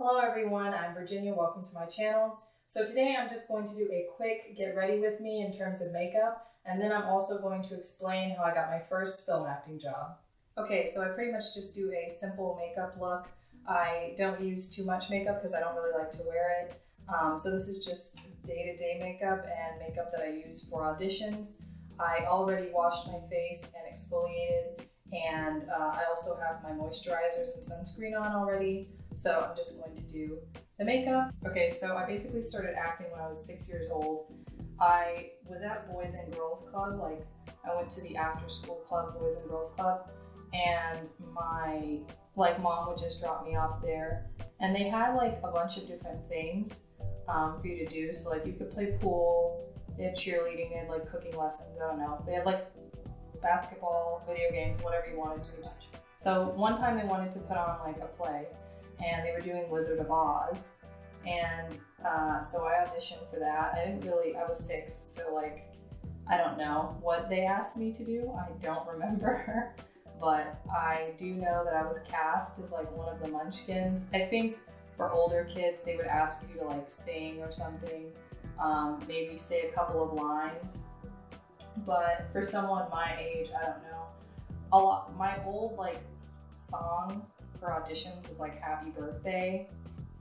Hello everyone, I'm Virginia, welcome to my channel. So today I'm just going to do a quick get ready with me in terms of makeup, and then I'm also going to explain how I got my first film acting job. Okay, so I pretty much just do a simple makeup look. I don't use too much makeup because I don't really like to wear it. So this is just day-to-day makeup and makeup that I use for auditions. I already washed my face and exfoliated, and I also have my moisturizers and sunscreen on already. So I'm just going to do the makeup. Okay, so I basically started acting when I was 6 years old. I was at Boys and Girls Club, I went to the after school club, Boys and Girls Club, and my mom would just drop me off there. And they had a bunch of different things for you to do. So you could play pool, they had cheerleading, they had cooking lessons, I don't know. They had basketball, video games, whatever you wanted pretty much. So one time they wanted to put on a play, and they were doing Wizard of Oz, and so I auditioned for that. I was 6, so I don't know what they asked me to do, I don't remember, but I do know that I was cast as one of the Munchkins. I think for older kids they would ask you to sing or something, maybe say a couple of lines, but for someone my age, I don't know. My old song for auditions was Happy Birthday,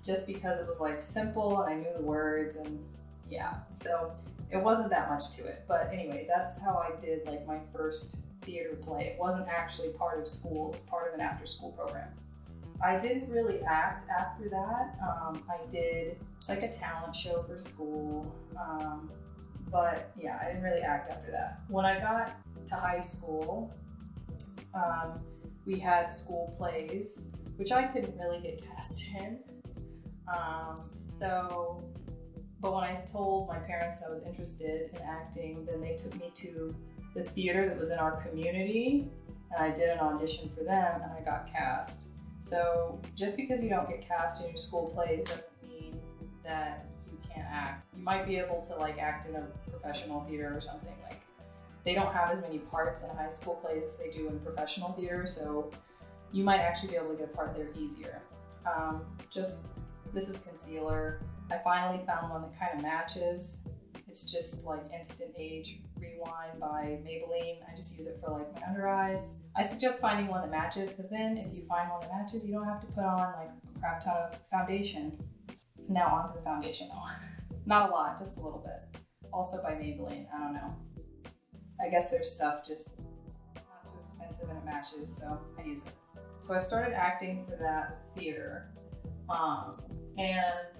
just because it was simple and I knew the words, and yeah, so it wasn't that much to it. But anyway, that's how I did my first theater play. It wasn't actually part of school, it was part of an after school program. I didn't really act after that. I did a talent show for school, but yeah, I didn't really act after that. When I got to high school, we had school plays, which I couldn't really get cast in. But when I told my parents I was interested in acting, then they took me to the theater that was in our community, and I did an audition for them, and I got cast. So just because you don't get cast in your school plays doesn't mean that you can't act. You might be able to act in a professional theater or something. They don't have as many parts in high school plays as they do in professional theater, so you might actually be able to get a part there easier. This is concealer. I finally found one that kind of matches. It's just Instant Age Rewind by Maybelline. I just use it for my under eyes. I suggest finding one that matches, because then if you find one that matches, you don't have to put on a crap ton of foundation. Now onto the foundation though. Not a lot, just a little bit. Also by Maybelline, I don't know. I guess their stuff just not too expensive and it matches, so I use it. So I started acting for that theater, and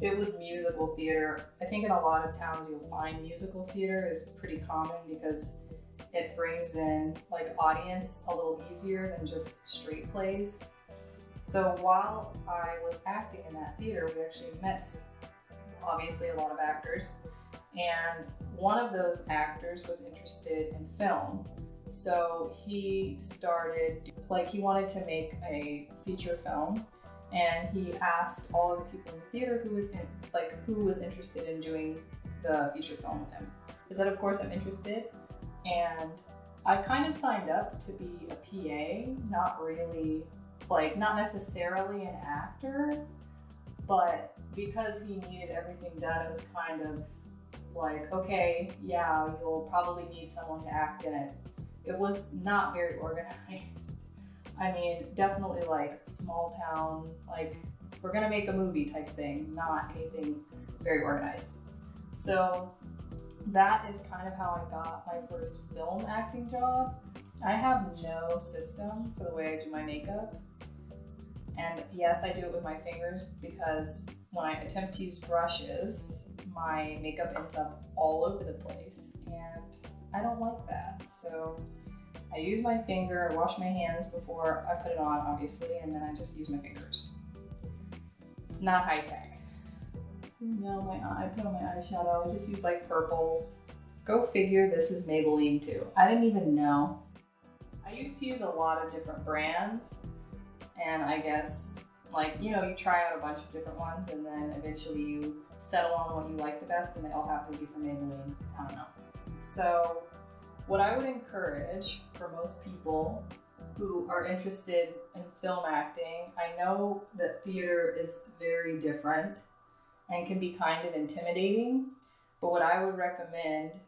it was musical theater. I think in a lot of towns you'll find musical theater is pretty common because it brings in audience a little easier than just straight plays. So while I was acting in that theater, we actually met obviously a lot of actors, and one of those actors was interested in film. So he started, he wanted to make a feature film, and he asked all of the people in the theater who was interested in doing the feature film with him. I said, of course I'm interested, and I kind of signed up to be a PA, not really, not necessarily an actor, but because he needed everything done, it was kind of okay, yeah, you'll probably need someone to act in it. It was not very organized. I mean, definitely small town, we're gonna make a movie type thing, not anything very organized. So that is kind of how I got my first film acting job. I have no system for the way I do my makeup. And yes, I do it with my fingers, because when I attempt to use brushes, my makeup ends up all over the place, and I don't like that. So I use my finger, I wash my hands before I put it on, obviously, and then I just use my fingers. It's not high tech. Now I put on my eyeshadow, I just use purples. Go figure, this is Maybelline too. I didn't even know. I used to use a lot of different brands, and I guess you try out a bunch of different ones, and then eventually you settle on what you like the best, and they all have to be from Maybelline. I don't know. So what I would encourage for most people who are interested and film acting. I know that theater is very different and can be kind of intimidating, but what I would recommend,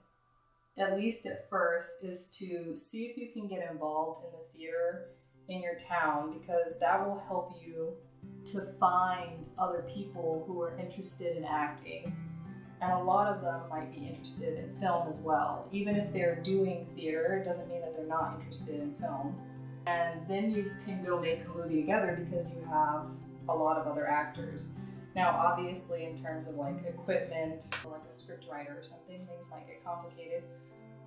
at least at first, is to see if you can get involved in the theater in your town, because that will help you to find other people who are interested in acting. And a lot of them might be interested in film as well. Even if they're doing theater, it doesn't mean that they're not interested in film. And then you can go make a movie together because you have a lot of other actors. Now, obviously, in terms of like equipment, like a script writer or something, things might get complicated.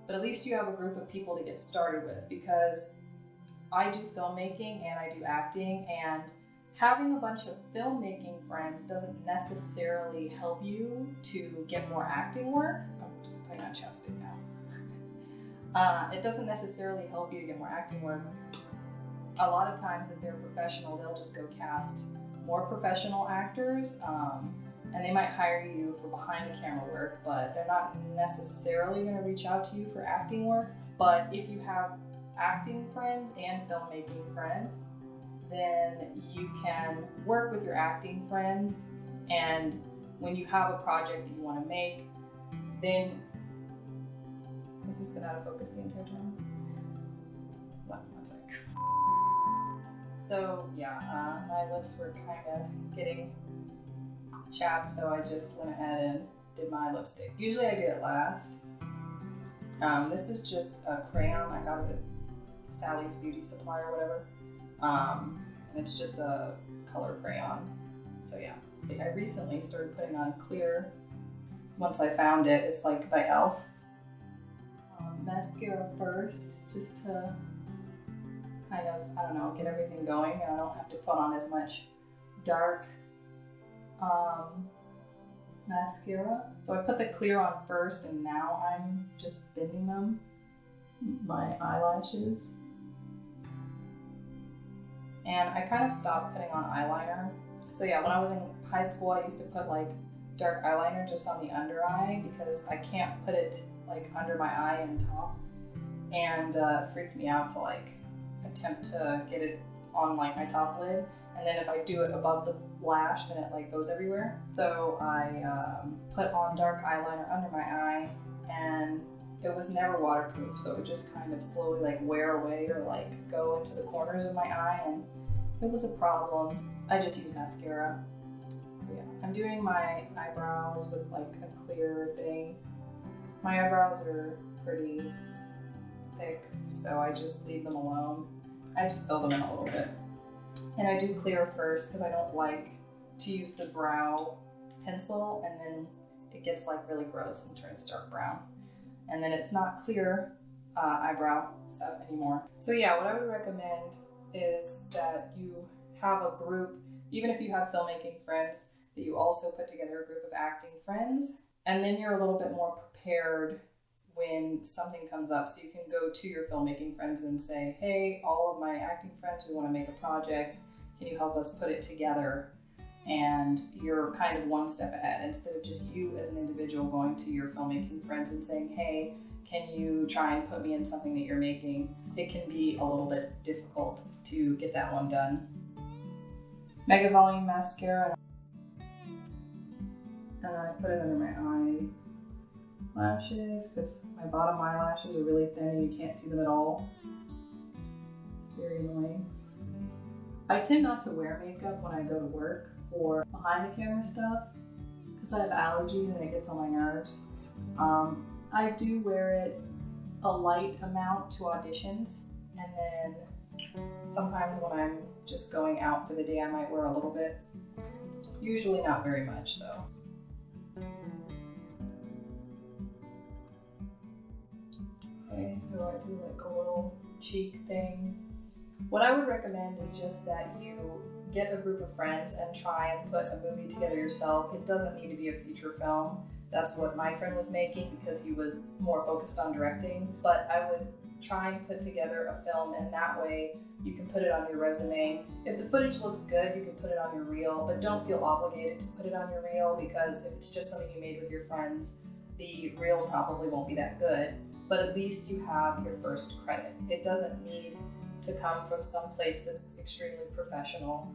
But at least you have a group of people to get started with, because I do filmmaking and I do acting, and having a bunch of filmmaking friends doesn't necessarily help you to get more acting work. I'm just putting on chapstick now. It doesn't necessarily help you to get more acting work. A lot of times, if they're professional, they'll just go cast more professional actors, and they might hire you for behind the camera work, but they're not necessarily going to reach out to you for acting work. But if you have acting friends and filmmaking friends, then you can work with your acting friends, and when you have a project that you want to make, then this has been out of focus the entire time. One sec. So yeah, my lips were kind of getting chapped, so I just went ahead and did my lipstick. Usually I do it last. This is just a crayon I got at Sally's Beauty Supply or whatever. And it's just a color crayon. So yeah, I recently started putting on clear. Once I found it, it's like by e.l.f. Mascara first, just to kind of, I don't know, get everything going, and I don't have to put on as much dark mascara. So I put the clear on first, and now I'm just bending them, my eyelashes. And I kind of stopped putting on eyeliner. So yeah, when I was in high school, I used to put like dark eyeliner just on the under eye, because I can't put it like under my eye and top. And it freaked me out to like attempt to get it on like my top lid. And then if I do it above the lash, then it like goes everywhere. So I put on dark eyeliner under my eye, and it was never waterproof, so it would just kind of slowly like wear away or like go into the corners of my eye, and it was a problem. I just use mascara. So yeah, I'm doing my eyebrows with like a clear thing. My eyebrows are pretty thick, so I just leave them alone. I just fill them in a little bit. And I do clear first because I don't like to use the brow pencil, and then it gets like really gross and turns dark brown. And then it's not clear eyebrow stuff anymore. So yeah, what I would recommend is that you have a group, even if you have filmmaking friends, that you also put together a group of acting friends, and then you're a little bit more prepared when something comes up. So you can go to your filmmaking friends and say, hey, all of my acting friends, we want to make a project. Can you help us put it together? And you're kind of one step ahead, instead of just you as an individual going to your filmmaking friends and saying, hey, can you try and put me in something that you're making? It can be a little bit difficult to get that one done. Mega Volume Mascara. And then I put it under my eyelashes, because my bottom eyelashes are really thin and you can't see them at all. It's very annoying. I tend not to wear makeup when I go to work for behind the camera stuff, because I have allergies and it gets on my nerves. I do wear it a light amount to auditions, and then sometimes when I'm just going out for the day, I might wear a little bit. Usually not very much though. Okay, so I do like a little cheek thing. What I would recommend is just that you get a group of friends and try and put a movie together yourself. It doesn't need to be a feature film. That's what my friend was making because he was more focused on directing. But I would try and put together a film, and that way you can put it on your resume. If the footage looks good, you can put it on your reel, but don't feel obligated to put it on your reel, because if it's just something you made with your friends, the reel probably won't be that good. But at least you have your first credit. It doesn't need to come from some place that's extremely professional.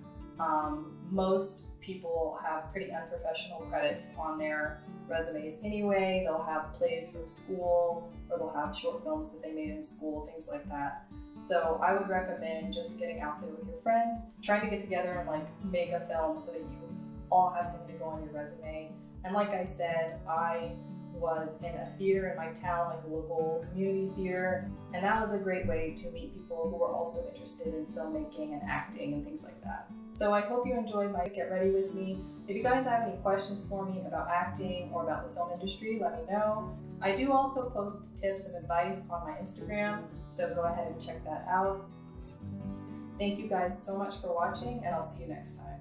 Most people have pretty unprofessional credits on their resumes anyway. They'll have plays from school, or they'll have short films that they made in school, things like that. So I would recommend just getting out there with your friends, trying to get together and like make a film so that you all have something to go on your resume. And like I said, I was in a theater in my town, like a local community theater, and that was a great way to meet people who were also interested in filmmaking and acting and things like that. So I hope you enjoyed my Get Ready With Me. If you guys have any questions for me about acting or about the film industry, let me know. I do also post tips and advice on my Instagram, so go ahead and check that out. Thank you guys so much for watching, and I'll see you next time.